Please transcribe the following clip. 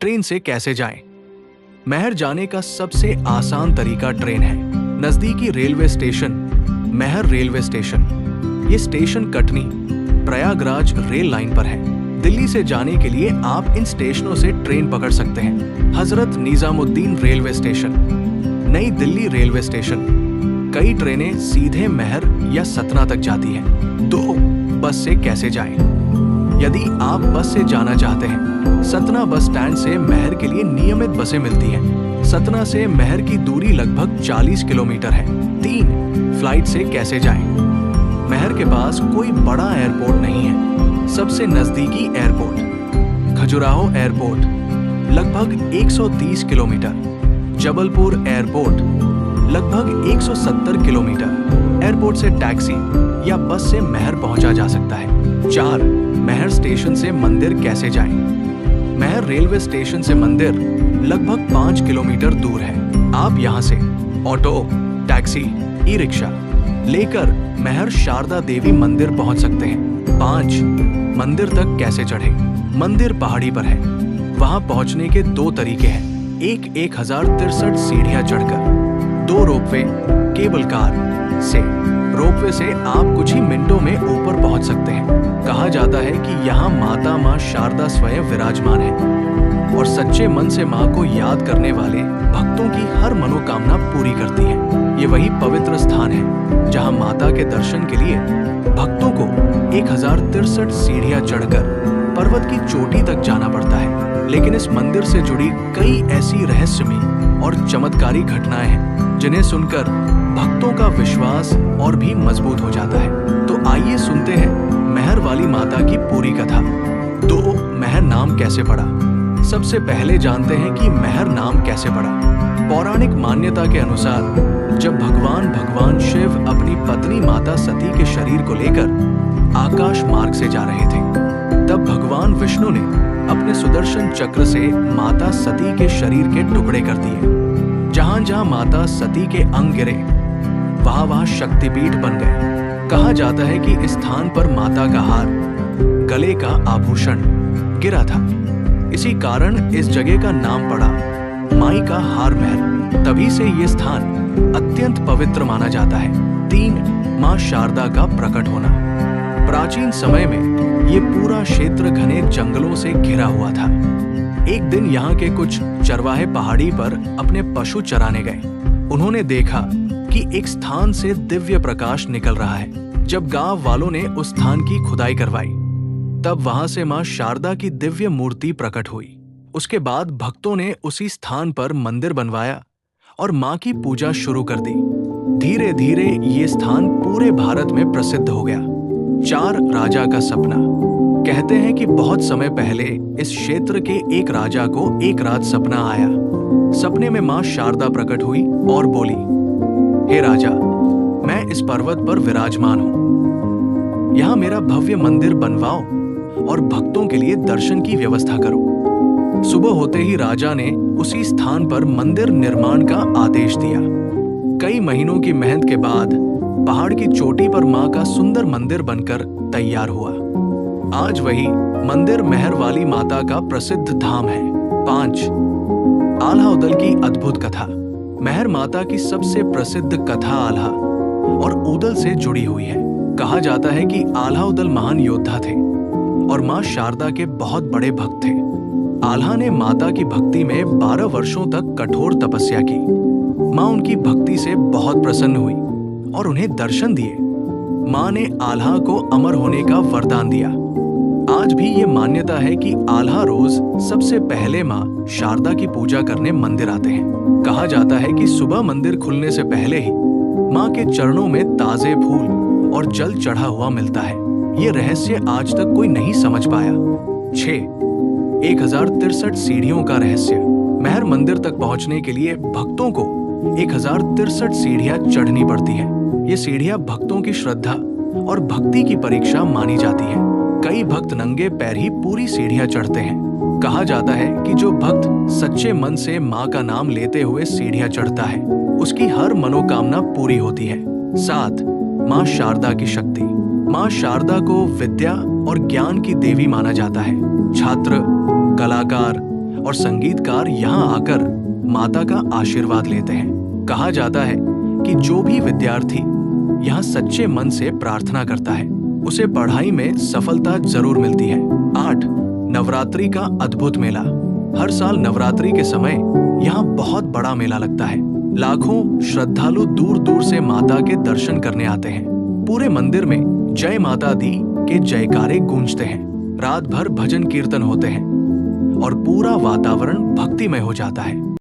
Train से कैसे जाएं? महर जाने का सबसे आसान तरीका ट्रेन है। नजदीकी रेलवे स्टेशन महर रेलवे स्टेशन। ये station Katni Prayagraj rail line पर है। दिल्ली से जाने के लिए आप इन स्टेशनों से ट्रेन पकड़ सकते हैं। हजरत निजामुद्दीन रेलवे स्टेशन, नई दिल्ली रेलवे स्टेशन। कई ट्रेनें सीधे महर या सतना तक जाती हैं। 2. बस से कैसे जाएं? यदि आप बस से जाना चाहते हैं, सतना बस स्टैंड से महर के लिए नियमित बसें मिलती हैं। सतना से महर की दूरी लगभग 40 किलोमीटर है। 3. फ्लाइट से कैसे जाएं? महर के पास कोई बड़ा एयरपोर्ट नहीं है। सबसे नजदीकी एयरपोर्ट खजुराहो एयरपोर्ट, लगभग 130 किलोमीटर। जबलपुर एयरपोर्ट, लगभग 170 किलोमीटर। एयरपोर्ट से टैक्सी या बस से महर पहुंचा जा सकता है। 4. महर स्टेशन से मंदिर कैसे जाएं? महर रेलवे स्टेशन से मंदिर लगभग 5 किलोमीटर दूर है। आप यहां से ऑटो, टैक्सी, ई रिक्शा लेकर महर शारदा देवी मंदिर पहुंच सकते हैं। 5. मंदिर तक कैसे चढ़े? मंदिर पहाड़ी पर है। वहां पहुंचने के 2 तरीके हैं। 1063 सीढ़ियां चढ़कर, 2 रोपवे, केबल कार से। रोपवे से आप कुछ ही मिनटों में ऊपर पहुंच सकते हैं। कहा जाता है कि यहाँ माँ शारदा स्वयं विराजमान है और सच्चे मन से माँ को याद करने वाले भक्तों की हर मनोकामना पूरी करती है। ये वही पवित्र स्थान है जहाँ माता के दर्शन के लिए भक्तों को 1063 सीढ़ियां चढ़कर पर्वत की चोटी तक जाना पड़ता है। लेकिन इस मंदिर से जुड़ी कई ऐसी रहस्यमयी और चमत्कारी घटनाएं हैं जिन्हें सुनकर भक्तों का विश्वास और भी मजबूत हो जाता है। तो आइए सुनते हैं महर वाली माता की पूरी कथा। 2. महर नाम कैसे पड़ा? सबसे पहले जानते हैं कि महर नाम कैसे पड़ा। पौराणिक मान्यता के अनुसार जब भगवान शिव अपनी पत्नी माता सती के शरीर को लेकर आकाश मार्ग से जा रहे थे, तब भगवान विष्णु ने अपने सुदर्शन चक्र से माता सती के शरीर के टुकड़े कर दिए। जहां जहां माता सती के अंग गिरे, वहां शक्तिपीठ बन गए। कहा जाता है कि इस स्थान पर माता का हार, गले का आभूषण गिरा था। इसी कारण इस जगह का नाम पड़ा माई का हार महल। तभी से ये स्थान अत्यंत पवित्र माना जाता है। 3. मां शारदा का प्रकट होना। प्राचीन समय में ये पूरा क्षेत्र घने जंगलों से घिरा हुआ था। एक दिन यहाँ के कुछ चरवाहे पहाड़ी पर अपने पशु चराने गए। उन्होंने देखा कि एक स्थान से दिव्य प्रकाश निकल रहा है। जब गांव वालों ने उस स्थान की खुदाई करवाई, तब वहां से मां शारदा की दिव्य मूर्ति प्रकट हुई। उसके बाद भक्तों ने उसी स्थान पर मंदिर बनवाया और मां की पूजा शुरू कर दी। धीरे धीरे ये स्थान पूरे भारत में प्रसिद्ध हो गया। 4. राजा का सपना। कहते हैं कि बहुत समय पहले इस क्षेत्र के एक राजा को एक रात सपना आया। सपने में मां शारदा प्रकट हुई और बोली, हे राजा, मैं इस पर्वत पर विराजमान हूं। यहाँ मेरा भव्य मंदिर बनवाओ और भक्तों के लिए दर्शन की व्यवस्था करो। सुबह होते ही राजा ने उसी स्थान पर मंदिर निर्माण का आदेश दिया। कई महीनों की मेहनत के बाद पहाड़ की चोटी पर मां का सुंदर मंदिर बनकर तैयार हुआ। आज वही मंदिर महर वाली माता का प्रसिद्ध धाम है। 5. आल्हा उदल की अद्भुत कथा। महर माता की सबसे प्रसिद्ध कथा आल्हा और उदल से जुड़ी हुई है। कहा जाता है कि आल्हा उदल महान योद्धा थे और मां शारदा के बहुत बड़े भक्त थे। आल्हा ने माता की भक्ति में 12 वर्षों तक कठोर तपस्या की। मां उनकी भक्ति से बहुत प्रसन्न हुई और उन्हें दर्शन दिए। मां ने आल्हा को अमर होने का वरदान दिया। आज भी ये मान्यता है कि आल्हा रोज सबसे पहले मां शारदा की पूजा करने मंदिर आते हैं। कहा जाता है कि सुबह मंदिर खुलने से पहले ही मां के चरणों में ताजे फूल और जल चढ़ा हुआ मिलता है। ये रहस्य आज तक कोई नहीं समझ पाया। 6. 1063 सीढ़ियों का रहस्य। महर मंदिर तक पहुंचने के लिए भक्तों को 1063 सीढ़ियां चढ़नी पड़ती हैं। ये सीढ़ियां भक्तों की श्रद्धा और भक्ति की परीक्षा मानी जाती है। कई भक्त नंगे पैर ही पूरी सीढ़ियां चढ़ते हैं। कहा जाता है कि जो भक्त सच्चे मन से मां का नाम लेते हुए सीढ़ियां चढ़ता है, उसकी हर मनोकामना पूरी होती है। 7. मां शारदा की शक्ति। मां शारदा को विद्या और ज्ञान की देवी माना जाता है। छात्र, कलाकार और संगीतकार यहाँ आकर माता का आशीर्वाद लेते हैं। कहा जाता है कि जो भी विद्यार्थी यहाँ सच्चे मन से प्रार्थना करता है उसे पढ़ाई में सफलता जरूर मिलती है। 8. नवरात्रि का अद्भुत मेला। हर साल नवरात्रि के समय यहाँ बहुत बड़ा मेला लगता है। लाखों श्रद्धालु दूर दूर से माता के दर्शन करने आते हैं। पूरे मंदिर में जय माता दी के जयकारे गूंजते हैं। रात भर भजन कीर्तन होते हैं और पूरा वातावरण भक्तिमय हो जाता है।